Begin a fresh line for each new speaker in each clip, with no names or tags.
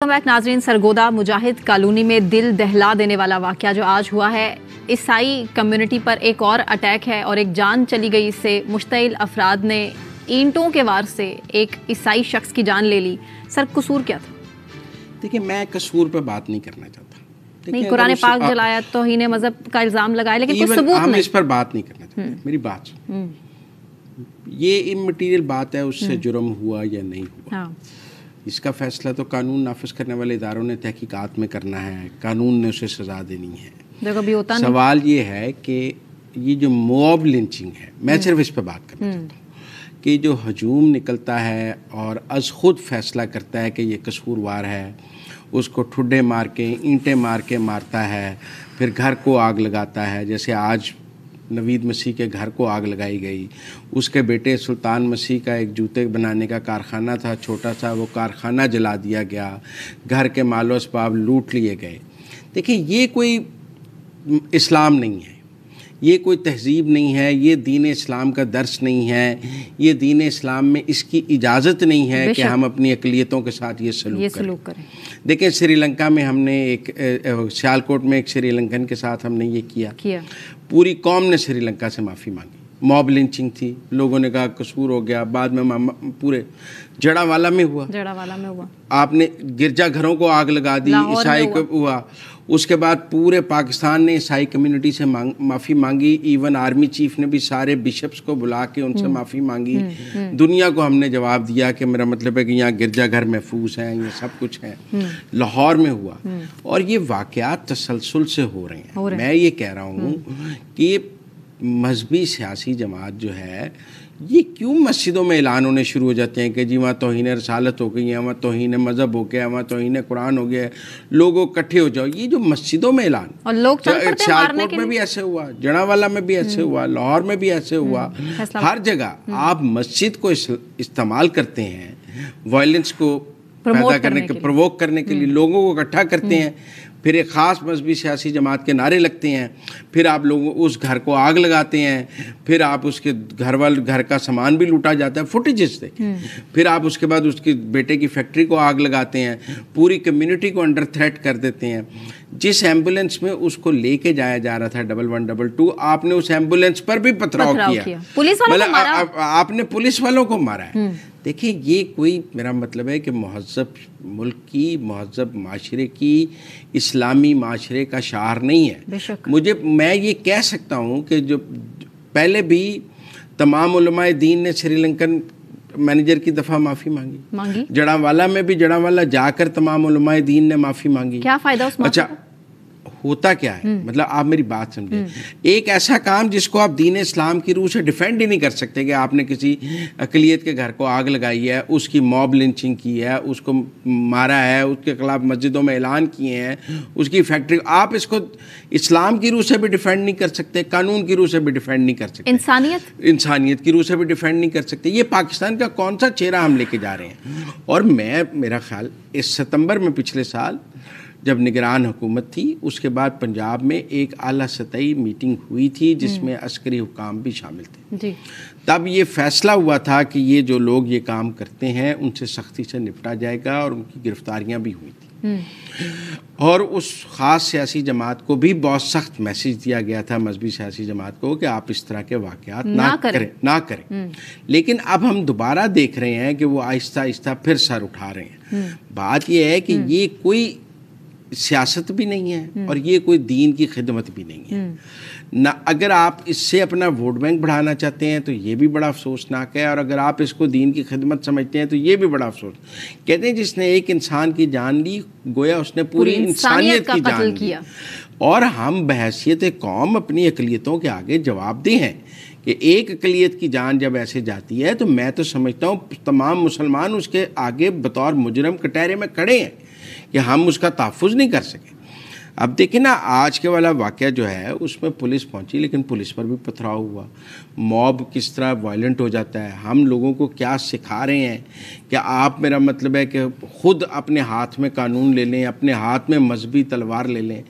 Welcome back ناظرین. سرگودا مجاہد colony میں دل دہلا دینے والا واقعہ جو آج ہوا ہے، عیسائی کمیونٹی پر ایک اور اٹیک ہے اور ایک جان چلی گئی. اس سے مشتعل افراد نے اینٹوں کے وار سے ایک عیسائی شخص کی جان لے لی. سر قصور کیا تھا؟
دیکھیں، میں قصور پہ بات نہیں کرنا چاہتا.
نہیں، قرآن پاک جلایا، توہین مذہب کا الزام لگایا، لیکن کوئی ثبوت نہیں.
ہم اس پر بات نہیں کرنا چاہتے. میری بات یہ امٹیریل بات ہے، اس سے جرم ہوا یا نہیں ہوا، اس کا فیصلہ تو قانون نافذ کرنے والے اداروں نے تحقیقات میں کرنا ہے. قانون نے اسے سزا دینی ہے. سوال یہ ہے کہ یہ جو موب لنچنگ ہے، میں صرف اس پہ بات کرنا چاہتا ہوں کہ جو ہجوم نکلتا ہے اور از خود فیصلہ کرتا ہے کہ یہ قصوروار ہے، اس کو ٹھڈے مار کے اینٹیں مار کے مارتا ہے، پھر گھر کو آگ لگاتا ہے. جیسے آج نوید مسیح کے گھر کو آگ لگائی گئی. اس کے بیٹے سلطان مسیح کا ایک جوتے بنانے کا کارخانہ تھا چھوٹا سا، وہ کارخانہ جلا دیا گیا، گھر کے مال و اسباب لوٹ لیے گئے. دیکھیں، یہ کوئی اسلام نہیں ہے، یہ کوئی تہذیب نہیں ہے، یہ دین اسلام کا درس نہیں ہے، یہ دین اسلام میں اس کی اجازت نہیں ہے کہ ہم اپنی اقلیتوں کے ساتھ یہ سلوک کریں. دیکھیں، سری لنکا میں ہم نے ایک سیالکوٹ میں ایک سری لنکن کے ساتھ ہم نے یہ کیا. پوری قوم نے سری لنکا سے معافی مانگی. موب لنچنگ تھی، لوگوں نے کہا قصور ہو گیا. بعد میں پورے جڑا والا میں ہوا، آپ نے گرجا گھروں کو آگ لگا دی، عیسائی کو ہوا. اس کے بعد پورے پاکستان نے عیسائی کمیونٹی سے معافی مانگی. ایون آرمی چیف نے بھی سارے بشپس کو بلا کے ان سے معافی مانگی. دنیا کو ہم نے جواب دیا کہ میرا مطلب ہے کہ یہاں گرجا گھر محفوظ ہیں، یہ سب کچھ ہے. لاہور میں ہوا، اور یہ واقعات تسلسل سے ہو رہے ہیں. میں یہ کہہ رہا ہوں کہ مذہبی سیاسی جماعت جو ہے، یہ کیوں مسجدوں میں اعلان ہونے شروع ہو جاتے ہیں کہ جی وہاں توہین رسالت ہو گئی ہے، وہاں توہین مذہب ہو گیا، وہاں توہین قرآن ہو گیا ہے، لوگوں اکٹھے ہو جاؤ. یہ جو مسجدوں میں اعلان، اور لوگ سیالکوٹ میں بھی ایسے ہوا، جڑاوالا میں بھی ایسے ہوا، لاہور میں بھی ایسے ہوا. ہر جگہ آپ مسجد کو استعمال کرتے ہیں وائلنس کو پیدا کرنے کے، پرووک کرنے کے لیے، لوگوں کو اکٹھا کرتے ہیں. پھر ایک خاص مذہبی سیاسی جماعت کے نعرے لگتے ہیں، پھر آپ لوگوں اس گھر کو آگ لگاتے ہیں، پھر آپ اس کے گھر کا سامان بھی لوٹا جاتا ہے. فوٹیجز دیکھیں. پھر آپ اس کے بعد اس کے بیٹے کی فیکٹری کو آگ لگاتے ہیں، پوری کمیونٹی کو انڈر تھریٹ کر دیتے ہیں. جس ایمبولینس میں اس کو لے کے جایا جا رہا تھا 1122، آپ نے اس ایمبولینس پر بھی پتھراؤ کیا، مطلب آپ نے پولیس والوں کو مارا ہے. دیکھیں، یہ کوئی، میرا مطلب ہے کہ مہذب ملک کی، مہذب معاشرے کی، اسلامی معاشرے کا شعار نہیں ہے. میں یہ کہہ سکتا ہوں کہ جو پہلے بھی تمام علماء دین نے سری لنکن مینیجر کی دفعہ معافی مانگی. جڑاوالا میں بھی جڑاوالا جا کر تمام علماء دین نے معافی مانگی.
کیا فائدہ اس معافی؟
اچھا، ہوتا کیا ہے، مطلب آپ میری بات سمجھیں. ایک ایسا کام جس کو آپ دین اسلام کی روح سے ڈیفینڈ ہی نہیں کر سکتے کہ آپ نے کسی اقلیت کے گھر کو آگ لگائی ہے، اس کی موب لنچنگ کی ہے، اس کو مارا ہے، اس کے خلاف مسجدوں میں اعلان کیے ہیں، اس کی فیکٹری، آپ اس کو اسلام کی روح سے بھی ڈیفینڈ نہیں کر سکتے، قانون کی روح سے بھی ڈیفینڈ نہیں کر سکتے، انسانیت کی روح سے بھی ڈیفینڈ نہیں کر سکتے. یہ پاکستان کا کون سا چہرہ ہم لے کے جا رہے ہیں؟ اور میرا خیال اس ستمبر میں پچھلے سال جب نگران حکومت تھی، اس کے بعد پنجاب میں ایک اعلیٰ سطحی میٹنگ ہوئی تھی جس میں عسکری حکام بھی شامل تھے. تب یہ فیصلہ ہوا تھا کہ یہ جو لوگ یہ کام کرتے ہیں ان سے سختی سے نپٹا جائے گا، اور ان کی گرفتاریاں بھی ہوئی تھیں. اور اس خاص سیاسی جماعت کو بھی بہت سخت میسج دیا گیا تھا، مذہبی سیاسی جماعت کو، کہ آپ اس طرح کے واقعات نہ کریں. لیکن اب ہم دوبارہ دیکھ رہے ہیں کہ وہ آہستہ آہستہ پھر سر اٹھا رہے ہیں. بات یہ ہے کہ یہ کوئی سیاست بھی نہیں ہے اور یہ کوئی دین کی خدمت بھی نہیں ہے. نہ اگر آپ اس سے اپنا ووٹ بینک بڑھانا چاہتے ہیں تو یہ بھی بڑا افسوسناک ہے، اور اگر آپ اس کو دین کی خدمت سمجھتے ہیں تو یہ بھی بڑا افسوس. کہتے ہیں جس نے ایک انسان کی جان لی، گویا اس نے پوری انسانیت کی جان لی. اور ہم بحیثیت قوم اپنی اقلیتوں کے آگے جواب دہ ہیں کہ ایک اقلیت کی جان جب ایسے جاتی ہے تو میں تو سمجھتا ہوں تمام مسلمان اس کے آگے بطور مجرم کٹہرے میں کھڑے ہیں کہ ہم اس کا تحفظ نہیں کر سکے. اب دیکھیں نا، آج کے والا واقعہ جو ہے اس میں پولیس پہنچی، لیکن پولیس پر بھی پتھراؤ ہوا. موب کس طرح وائلنٹ ہو جاتا ہے. ہم لوگوں کو کیا سکھا رہے ہیں کہ آپ، میرا مطلب ہے کہ خود اپنے ہاتھ میں قانون لے لیں، اپنے ہاتھ میں مذہبی تلوار لے لیں.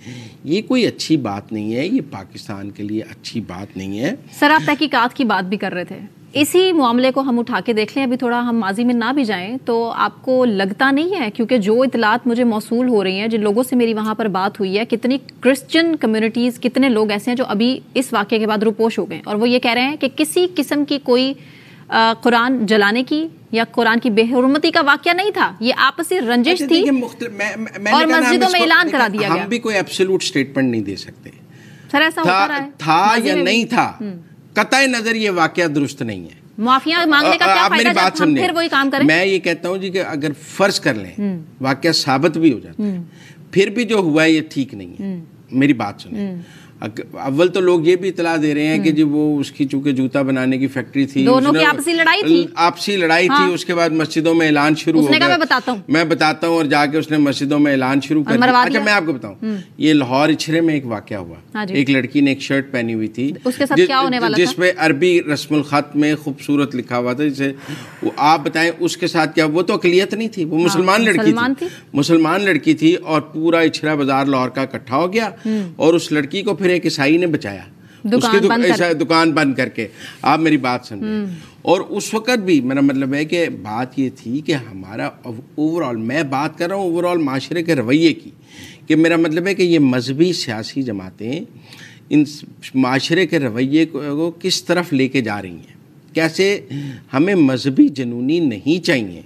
یہ کوئی اچھی بات نہیں ہے، یہ پاکستان کے لیے اچھی بات نہیں ہے.
سر، آپ تحقیقات کی بات بھی کر رہے تھے. اسی معاملے کو ہم اٹھا کے دیکھ لیں, ابھی تھوڑا ہم ماضی میں نہ بھی جائیں, تو آپ کو لگتا نہیں ہے, کیونکہ جو اطلاعات مجھے موصول ہو رہی ہیں, جن لوگوں سے میری وہاں پر بات ہوئی ہے, کتنی کرسچن کمیونٹیز, کتنے لوگ ایسے ہیں جو ابھی اس واقعے کے بعد روپوش ہو گئے, اور وہ یہ کہہ رہے ہیں کہ کسی قسم کی کوئی قرآن جلانے کی یا قرآن کی بے حرمتی کا واقعہ نہیں تھا, یہ آپسی رنجش تھی اور مسجدوں میں اعلان کرا دیا گیا.
ہم بھی کوئی ایبسولوٹ سٹیٹمنٹ نہیں دے سکتے
سر, ایسا ہوتا رہا ہے
تھا یا نہیں تھا, قطع نظر یہ واقعہ درست نہیں ہے.
معافیاں مانگنے کا کیا فائدہ جب ہم پھر وہی کام کریں؟
میں یہ کہتا ہوں جی کہ اگر فرض کر لیں واقعہ ثابت بھی ہو جاتا ہے, پھر بھی جو ہوا ہے یہ ٹھیک نہیں ہے. میری بات سنیں, اول تو لوگ یہ بھی اطلاع دے رہے ہیں کہ جی وہ اس کی چونکہ جوتا بنانے کی فیکٹری تھی,
دونوں کی آپسی لڑائی تھی,
اس کے بعد مسجدوں میں اعلان شروع ہو گیا. میں بتاتا ہوں, اور جا کے اس نے مسجدوں میں اعلان شروع کر دیا. اچھا میں آپ کو بتاؤں, یہ لاہور اچھرے میں ایک واقعہ ہوا, ایک لڑکی نے ایک شرٹ پہنی ہوئی تھی جس پہ عربی رسم الخط میں خوبصورت لکھا ہوا تھا, جسے آپ بتائیں اس کے ساتھ کیا, وہ تو اقلیت نہیں تھی, وہ مسلمان لڑکی تھی, اور پورا اچھرا بازار لاہور کا اکٹھا ہو گیا, اور اس لڑکی کو پھر ایک عیسائی نے بچایا, اس کی دکان بند کر کے. آپ میری بات سمجھیں. اور اس وقت بھی میرا مطلب ہے کہ بات یہ تھی کہ ہمارا اوور آل, میں بات کر رہا ہوں اوور آل معاشرے کے رویے کی, کہ میرا مطلب ہے کہ یہ مذہبی سیاسی جماعتیں ان معاشرے کے رویے کو کس طرف لے کے جا رہی ہیں, کیسے. ہمیں مذہبی جنونی نہیں چاہیے,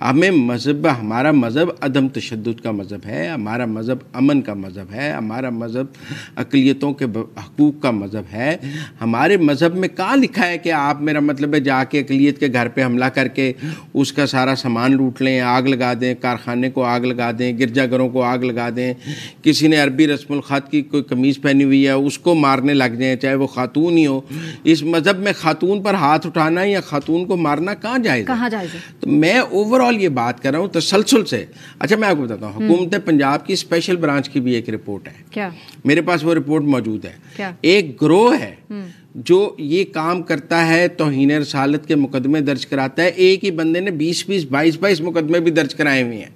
ہمیں مذہب, ہمارا مذہب عدم تشدد کا مذہب ہے, ہمارا مذہب امن کا مذہب ہے, ہمارا مذہب اقلیتوں کے حقوق کا مذہب ہے. ہمارے مذہب میں کہاں لکھا ہے کہ آپ میرا مطلب ہے جا کے اقلیت کے گھر پہ حملہ کر کے اس کا سارا سامان لوٹ لیں, آگ لگا دیں, کارخانے کو آگ لگا دیں, گرجا گھروں کو آگ لگا دیں, کسی نے عربی رسم الخط کی کوئی قمیض پہنی ہوئی ہے اس کو مارنے لگ جائیں, چاہے وہ خاتون ہی ہو. اس مذہب میں خاتون پر ہاتھ اٹھانا یا خاتون کو مارنا کہاں جائز ہے؟ تو میں اوور یہ بات کر رہا ہوں تسلسل سے. اچھا میں آپ کو بتاتا ہوں, حکومت پنجاب کی اسپیشل برانچ کی بھی ایک رپورٹ ہے, کیا میرے پاس وہ رپورٹ موجود ہے. ایک گروہ ہے جو یہ کام کرتا ہے, توہین رسالت کے مقدمے درج کراتا ہے. ایک ہی بندے نے 22 مقدمے بھی درج کرائے ہوئے ہیں,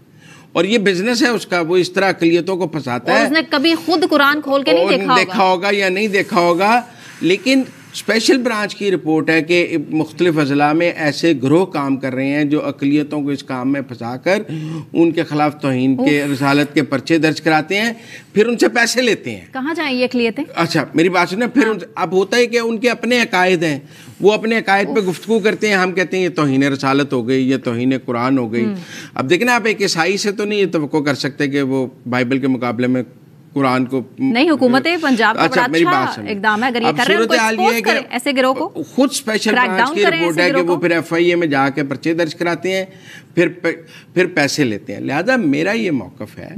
اور یہ بزنس ہے اس کا. وہ اس طرح اقلیتوں کو پھنساتا ہے.
اس نے کبھی خود قرآن کھول کے نہیں
دیکھا ہوگا یا نہیں دیکھا ہوگا, لیکن اسپیشل برانچ کی رپورٹ ہے کہ مختلف اضلاع میں ایسے گروہ کام کر رہے ہیں جو اقلیتوں کو اس کام میں پھنسا کر ان کے خلاف توہین کے رسالت کے پرچے درج کراتے ہیں, پھر ان سے پیسے لیتے ہیں.
کہاں جائیں یہ اقلیتیں؟ اچھا
میری بات سنیں, پھر اب ہوتا ہے کہ ان کے اپنے عقائد ہیں, وہ اپنے عقائد پہ گفتگو کرتے ہیں, ہم کہتے ہیں یہ توہین رسالت ہو گئی, یہ توہین قرآن ہو گئی. اب دیکھیں آپ ایک عیسائی سے تو نہیں یہ توقع کر سکتے کہ وہ بائبل کے مقابلے میں قرآن کو
نہیں. حکومت پنجاب کا بڑا اچھا اقدام ہے, اگر یہ کر رہے ہیں ان کو ایکسپوز کریں ایسے گروہ کو.
خود اسپیشل برانچ کی رپورٹ ہے کہ وہ پھر FIA میں جا کے پرچے درج کراتے ہیں, پھر پیسے لیتے ہیں. لہذا میرا یہ موقف ہے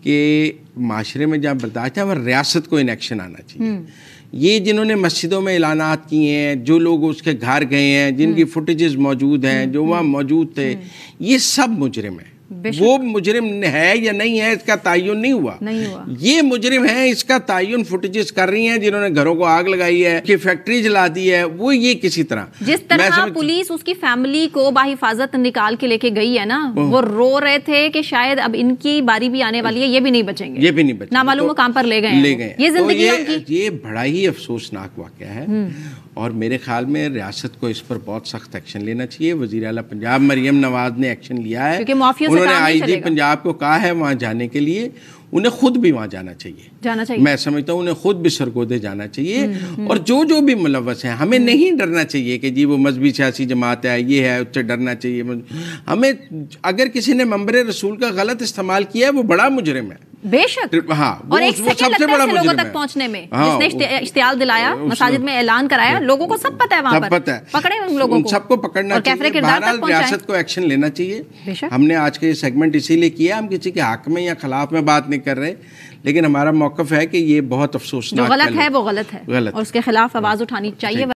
کہ معاشرے میں جہاں برداشت ہے, وہاں ریاست کو انیکشن آنا چاہیے. یہ جنہوں نے مسجدوں میں اعلانات کیے ہیں, جو لوگ اس کے گھر گئے ہیں, جن کی فوٹیجز موجود ہیں, جو وہاں موجود تھے, یہ سب مجرم ہیں. وہ مجرم ہے یا نہیں ہے اس کا تعین نہیں ہوا. یہ مجرم ہے, اس کا تعین فوٹیجز کر رہی ہیں جنہوں نے گھروں کو آگ لگائی ہے, کہ فیکٹری جلا دی ہے, وہ یہ کسی طرح
جس طرح پولیس اس کی فیملی کو بحفاظت نکال کے لے کے گئی ہے نا, وہ رو رہے تھے کہ شاید اب ان کی باری بھی آنے والی ہے, یہ بھی نہیں بچیں گے,
یہ بھی نہیں بچیں گے,
نامعلوم مقام پر لے گئے. یہ زندگی ہے ان کی.
یہ بڑا ہی افسوسناک واقعہ ہے, اور میرے خیال میں ریاست کو اس پر بہت سخت ایکشن لینا چاہیے. وزیر اعلیٰ پنجاب مریم نواز نے ایکشن لیا ہے, انہوں نے IG پنجاب کو کہا ہے وہاں جانے کے لیے. انہیں خود بھی وہاں جانا چاہیے. میں سمجھتا ہوں انہیں خود بھی سرگودے جانا چاہیے, اور جو بھی ملوث ہیں, ہمیں نہیں ڈرنا چاہیے کہ جی وہ مذہبی سیاسی جماعت ہے, یہ ہے, اس سے ڈرنا چاہیے. ہمیں اگر کسی نے منبر رسول کا غلط استعمال کیا ہے, وہ بڑا مجرم ہے
بے شک.
ہاں,
اور ایک سیکنڈ لگتا ہے لوگوں تک پہنچنے میں, جس نے اشتعال دلایا, مساجد میں اعلان کرایا, لوگوں کو سب پتہ ہے, وہاں پر پکڑے ان لوگوں کو,
سب کو پکڑنا چاہیے. بہرحال ریاست کو ایکشن لینا چاہیے. ہم نے آج کا یہ سیگمنٹ اسی لیے کیا, ہم کسی کے حق میں یا خلاف میں بات نہیں کر رہے, لیکن ہمارا موقف ہے کہ یہ بہت افسوسناک
غلط ہے, وہ غلط ہے, اور اس کے خلاف آواز اٹھانی چاہیے.